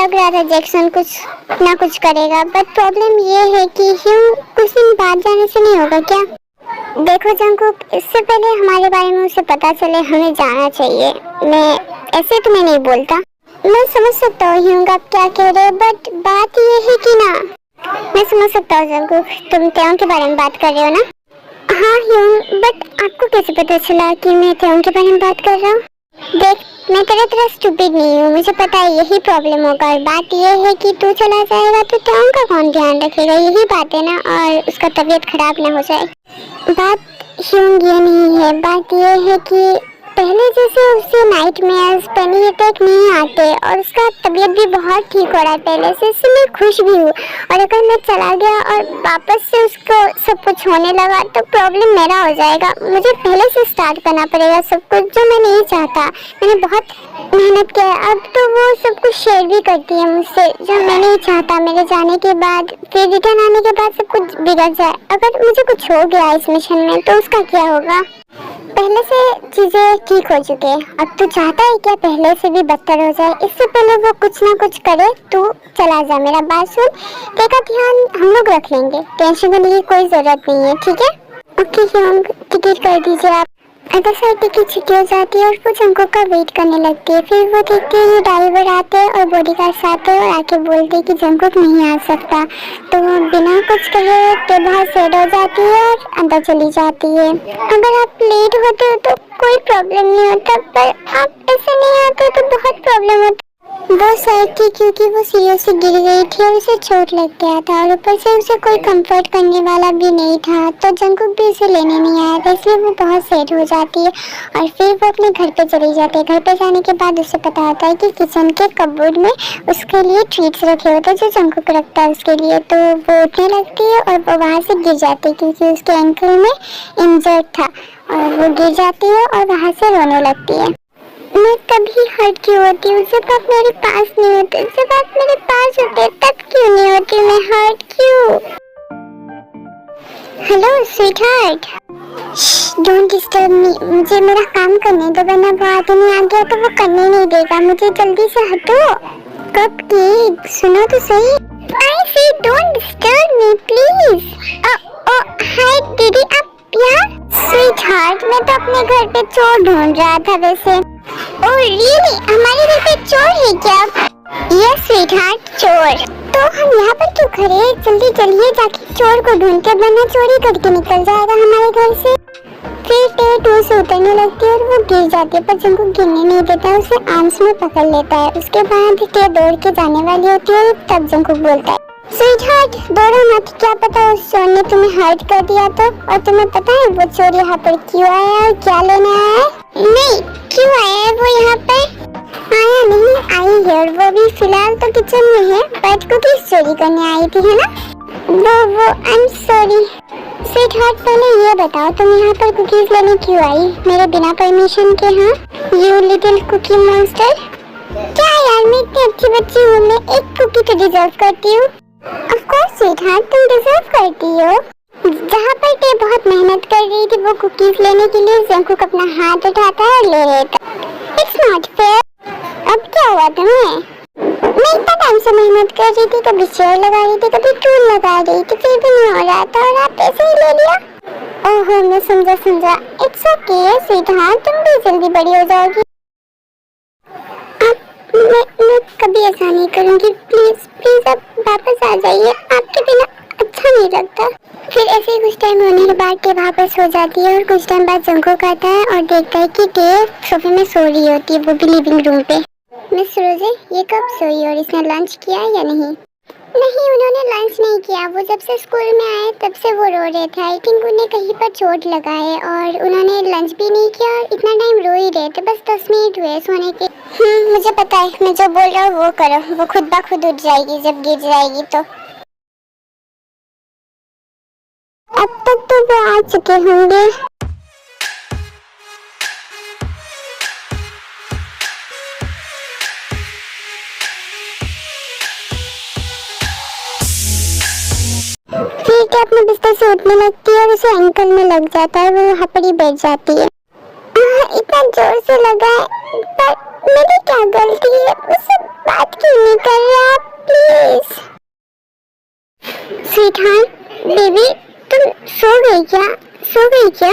लग रहा था जैक्सन कुछ ना कुछ करेगा, बट प्रॉब्लम ये है कि ह्यूंग कुछ दिन बाद जाने से नहीं होगा क्या? देखो जंगकुक, इससे पहले हमारे बारे में उसे पता चले हमें जाना चाहिए। मैं ऐसे तुम्हें नहीं बोलता। मैं समझ सकता हूँ ह्यूंग आप क्या कह रहे हो, बट बात ये है कि ना, मैं समझ सकता हूँ जंगकुक, तुम त्यों के बारे में बात कर रहे हो ना? हाँ ह्यूंग, बट आपको कैसे पता चला कि मैं त्यों के बारे में बात कर रहा हूँ? देख, मैं तेरे तरह स्टूपिड नहीं हूँ, मुझे पता है यही प्रॉब्लम होगा। और बात ये है कि तू चला जाएगा तो त्यों का कौन ध्यान रखेगा, यही बात है ना, और उसका तबीयत खराब ना हो जाए। बात ह्यूंग ये नहीं है, बात ये है कि पहले जैसे उसे नाइटमेयर्स, पैनिक अटैक नहीं आते और उसका तबीयत भी बहुत ठीक हो रहा है पहले से, इससे मैं खुश भी हूँ। और अगर मैं चला गया और वापस से उसको सब कुछ होने लगा तो प्रॉब्लम मेरा हो जाएगा। मुझे पहले से स्टार्ट करना पड़ेगा सब कुछ, जो मैं नहीं चाहता। मैंने बहुत मेहनत किया है, अब तो वो सब कुछ शेयर भी करती है मुझसे, जो मैं नहीं चाहता मेरे जाने के बाद, फिर रिटर्न आने के बाद सब कुछ बिगड़ जाए। अगर मुझे कुछ हो गया इस मिशन में तो उसका क्या होगा? पहले से चीजें ठीक हो चुके हैं, अब तू चाहता है क्या पहले से भी बदतर हो जाए? इससे पहले वो कुछ ना कुछ करे, तू चला जा। मेरा बात सुन, तेरा ध्यान हम लोग रख लेंगे, टेंशन करने की कोई जरूरत नहीं है, ठीक है? ओके ह्यूंग, टिकट कर दीजिए आप। अदर साइड की छुट्टी हो जाती है और वो जंगकुक का वेट करने लगती है। फिर वो देखती है ये ड्राइवर आते हैं और बॉडीगार्ड्स आते हैं और आके बोलते हैं कि जंगकुक नहीं आ सकता। तो वो बिना कुछ कहे के बहुत सैड हो जाती है और अंदर चली जाती है। अगर आप लेट होते हो तो कोई प्रॉब्लम नहीं होता, पर आप ऐसे नहीं आते तो बहुत प्रॉब्लम होता। वो सैड थी क्योंकि वो सीढ़ियों से गिर गई थी और उसे चोट लग गया था, और ऊपर से उसे कोई कंफर्ट करने वाला भी नहीं था, तो जंगकुक भी उसे लेने नहीं आया था, इसलिए वो बहुत सैड हो जाती है। और फिर वो अपने घर पे चली जाती है। घर पे जाने के बाद उसे पता होता है कि किचन के कबोर्ड में उसके लिए ट्रीट्स रखे होते हैं जो जंगकुक रखता है उसके लिए। तो वो उठने लगती है और वो वहाँ से गिर जाती है क्योंकि उसके एंकल में इंजर्ड था, और वो गिर जाती है और वहाँ से रोने लगती है। मैं तभी हर्ट क्यों होती हूँ जब आप मेरे पास नहीं होते, जब आप मेरे पास होते तब क्यों नहीं होती मैं हर्ट क्यों? Hello sweetheart, don't disturb me, मुझे मेरा काम करने दो, वरना वो आदमी आ गया तो वो करने नहीं देगा। मुझे जल्दी से हटो। कब की सुनो तो सही। आई से डोंट डिस्टर्ब मी प्लीज। हाय दीदी, आप यहाँ? स्वीटहार्ट, मैं तो अपने घर पे चोर ढूंढ रहा था वैसे। ओह रियली, हमारे घर पे चोर है क्या? यस स्वीटहार्ट, चोर। तो हम यहाँ पर क्यों खड़े? जल्दी चलिए जाके चोर को ढूंढते, वरना चोरी करके निकल जाएगा हमारे घर से। फिर टे टू से उतरने लगती है और वो गिर जाती है, पर जंगकुक गिरने नहीं देता, उसे आर्म्स में पकड़ लेता है। उसके बाद टे दौड़ के जाने वाली होती है, तब जंगकुक बोलता है स्वीटहार्ट दौड़ो मत, क्या पता उस चोर ने तुम्हें हर्ट कर दिया तो। और तुम्हें पता है वो चोर यहाँ पर क्यों आया और क्या लेने आया है? नहीं, क्यों आया है वो यहाँ पे? आया नहीं, आई है, और वो भी फिलहाल तो किचन में है, बट कुकीज चोरी करने आई थी, है ना? वो आई एम सॉरी। स्वीटहार्ट पहले ये बताओ तुम यहाँ पर कुकीज लेने क्यों आई मेरे बिना परमिशन के? हाँ यू लिटिल कुकी मॉन्स्टर। क्या यार, मैं इतनी अच्छी बच्ची हूँ, मैं एक कुकी तो डिजर्व करती हूँ। ऑफ कोर्स स्वीटहार्ट, तुम डिजर्व करती हो। जहाँ पर टे बहुत मेहनत कर रही थी वो कुकीज लेने के लिए, जंगकुक अपना हाथ उठाता है और ले लेता। It's not fair. अब क्या हुआ तुम्हें? मैं इतना टाइम से मेहनत कर रही थी, कभी चेयर लगा रही थी, कभी टूल लगा रही थी, फिर भी नहीं हो रहा था और आप ऐसे ही ले लिया। ओहो, मैं समझा। इट्स ओके स्वीटहार्ट, तुम भी जल्दी बड़ी हो जाओगी। मैं कभी ऐसा नहीं करूँगी, प्लीज अब वापस आ जाइए, आपके बिना अच्छा नहीं लगता। फिर ऐसे ही कुछ टाइम होने के बाद टे वापस हो जाती है और कुछ टाइम बाद जंगकुक आता है और देखता है कि टे सोफे में सो रही होती है, वो भी लिविंग रूम पे। मिस रोजे, ये कब सोई और इसने लंच किया या नहीं? नहीं, उन्होंने लंच नहीं किया, वो जब से स्कूल में आए तब से वो रो रहे थे। आई थिंक उन्हें कहीं पर चोट लगा है और उन्होंने लंच भी नहीं किया और इतना टाइम रो ही रहे थे, बस 10 मिनट हुए सोने के। मुझे पता है, मैं जो बोल रहा हूँ वो करो, वो खुद ब खुद उठ जाएगी जब गिर जाएगी तो। अब तक तो वो आ चुके होंगे। ठीक है, अपने बिस्तर से उठने लगती है और उसे एंकल में लग जाता है, वो वहाँ पर ही बैठ जाती है। इतना जोर से लगा है, पर मेरी क्या गलती है? मुझसे बात क्यों नहीं कर रहे आप? प्लीज स्वीटहार्ट, बेबी तुम सो गई क्या? सो गई क्या?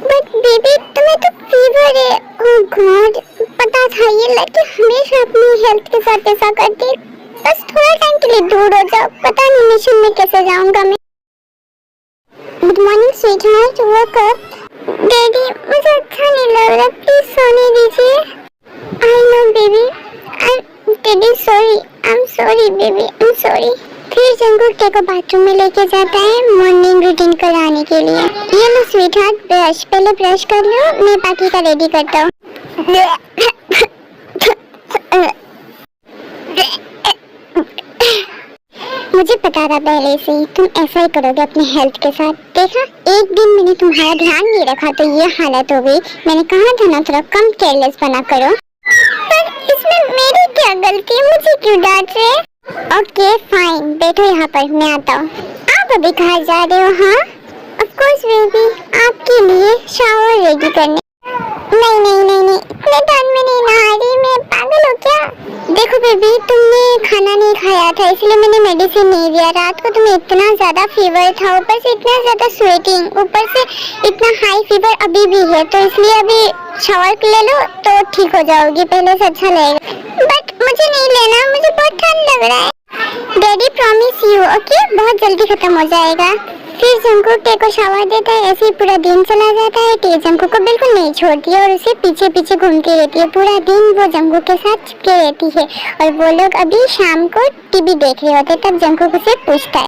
बट बेबी तुम्हें तो फीवर है। ओह गॉड, पता था ये लड़की हमेशा अपनी हेल्थ के साथ ऐसा करती है। बस थोड़ा टाइम के लिए दूर हो जाओ, पता नहीं मिशन में कैसे जाऊंगा मैं। गुड मॉर्निंग स्वीटहार्ट, वक अप। डैडी मुझे अच्छा नहीं लग रहा, प्लीज सोने दीजिए। I know baby, daddy sorry, I am sorry baby, I am sorry. फिर जंगुक को बाथरूम में लेके जाता है मॉर्निंग रूटीन कराने के लिए। ये लो स्वीटहार्ट ब्रश, पहले ब्रश कर लो, मैं बाकी का रेडी करता हूँ। मुझे पता था पहले से ही तुम ऐसा ही करोगे अपनी हेल्थ के साथ। देखा, एक दिन मैंने तुम्हारा ध्यान नहीं रखा तो ये हालत हो गई। मैंने कहा था ना थोड़ा कम केयरलेस बना करो। पर इसमें मेरी क्या गलती है? मुझे क्यों डांट रहे? ओके फाइन, बैठो यहाँ पर, मैं आता हूँ। आप अभी कहाँ जा रहे हो? हाँ ऑफ कोर्स बेबी, आपके लिए शावर रेडी करने। नहीं नहीं नहीं नहीं, इतने टाइम में नहीं नहा रही मैं, पागल हो क्या? देखो बेबी, तुमने खाना नहीं खाया था इसलिए मैंने मेडिसिन नहीं दिया। रात को तुम्हें इतना ज्यादा फीवर था, ऊपर से इतना ज्यादा स्वेटिंग, ऊपर से इतना हाई फीवर अभी भी है, तो इसलिए अभी शावर ले लो तो ठीक हो जाओगी, पहले से अच्छा लगेगा। बट मुझे नहीं लेना, मुझे बहुत ठंड लग रहा है। डैडी प्रॉमिस यू, ओके बहुत जल्दी खत्म हो जाएगा। फिर जंकुक टे को शावर देता है, ऐसे ही पूरा दिन चला जाता है। टे जंकुक को बिल्कुल नहीं छोड़ती है और उसे पीछे पीछे घूमती रहती है। पूरा दिन वो जंकुक के साथ चिपके रहती है और वो लोग अभी शाम को टीवी देख रहे होते, तब जंकुक उसे पूछता है,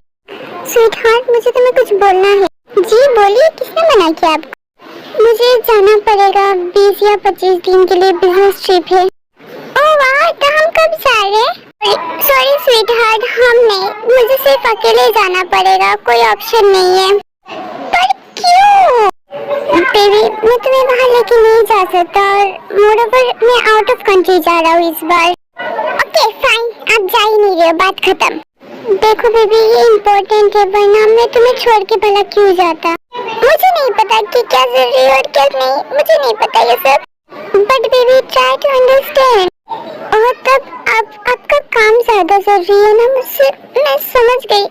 स्वीटहार्ट मुझे तुम्हें कुछ बोलना है। जी बोलिए, किसने मना किया आपको? मुझे जाना पड़ेगा 20 या 25 दिन के लिए, बिजनेस ट्रिप है। ओह वाह, तो हम कब जा रहे हैं? सॉरी स्वीटहार्ट, हम नहीं, मुझे सिर्फ अकेले जाना पड़ेगा, कोई ऑप्शन नहीं है। पर क्यों? बेबी मैं तुम्हें वहाँ लेके नहीं जा सकता और मोरोवर मैं आउट ऑफ कंट्री जा रहा हूँ इस बार। ओके फाइन, आप जा ही नहीं रहे हो, बात खत्म। देखो बेबी ये इम्पोर्टेंट है, वरना मैं तुम्हें छोड़ के भला क्यों जाता। मुझे नहीं पता कि क्या जरूरी है और क्या नहीं, मुझे नहीं पता ये सब। But baby try to understand. और तब आपका काम ज्यादा जरूरी है ना मुझसे, मैं समझ गई।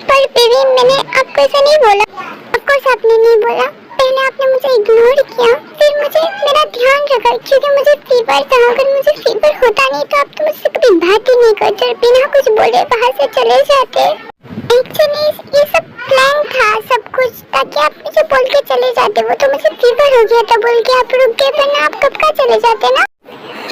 पर बेबी मैंने आपको ऐसा नहीं बोला। ऑफ कोर्स आपने नहीं बोला, पहले आपने मुझे इग्नोर किया, फिर मुझे मेरा ध्यान रखा क्योंकि मुझे फीवर था। अगर मुझे फीवर होता नहीं तो आप तो मुझसे कभी बात ही नहीं करते और बिना कुछ बोले बाहर से चले जाते। एक्चुअली ये सब प्लान था सब कुछ, ताकि आप मुझे बोल के चले जाते। वो तो मुझे फीवर हो गया था बोल के आप रुक गए, वरना आप कब का चले जाते ना।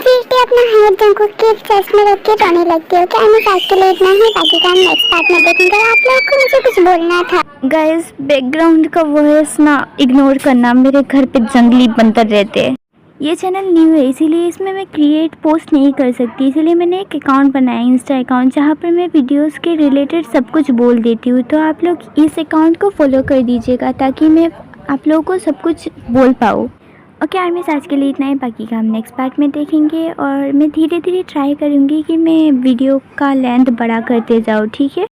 फिर भी अपना हाथ जंकुक के चेस्ट में रख के रोने लगती हो। क्या मैं आज के लिए इतना ही, बाकी का नेक्स्ट पार्ट में देखेंगे। आप लोगों को मुझे कुछ बोलना था। गाइस बैकग्राउंड का वॉइस ना इग्नोर करना, मेरे घर पे जंगली बंदर रहते हैं। ये चैनल न्यू है इसीलिए इसमें मैं क्रिएट पोस्ट नहीं कर सकती, इसीलिए मैंने एक अकाउंट बनाया, इंस्टा अकाउंट, जहाँ पर मैं वीडियोस के रिलेटेड सब कुछ बोल देती हूँ। तो आप लोग इस अकाउंट को फॉलो कर दीजिएगा ताकि मैं आप लोगों को सब कुछ बोल पाऊँ। ओके आर्मीज, आज के लिए इतना ही, बाकी का हम नेक्स्ट पार्ट में देखेंगे। और मैं धीरे धीरे ट्राई करूँगी कि मैं वीडियो का लेंथ बड़ा करते जाऊँ, ठीक है।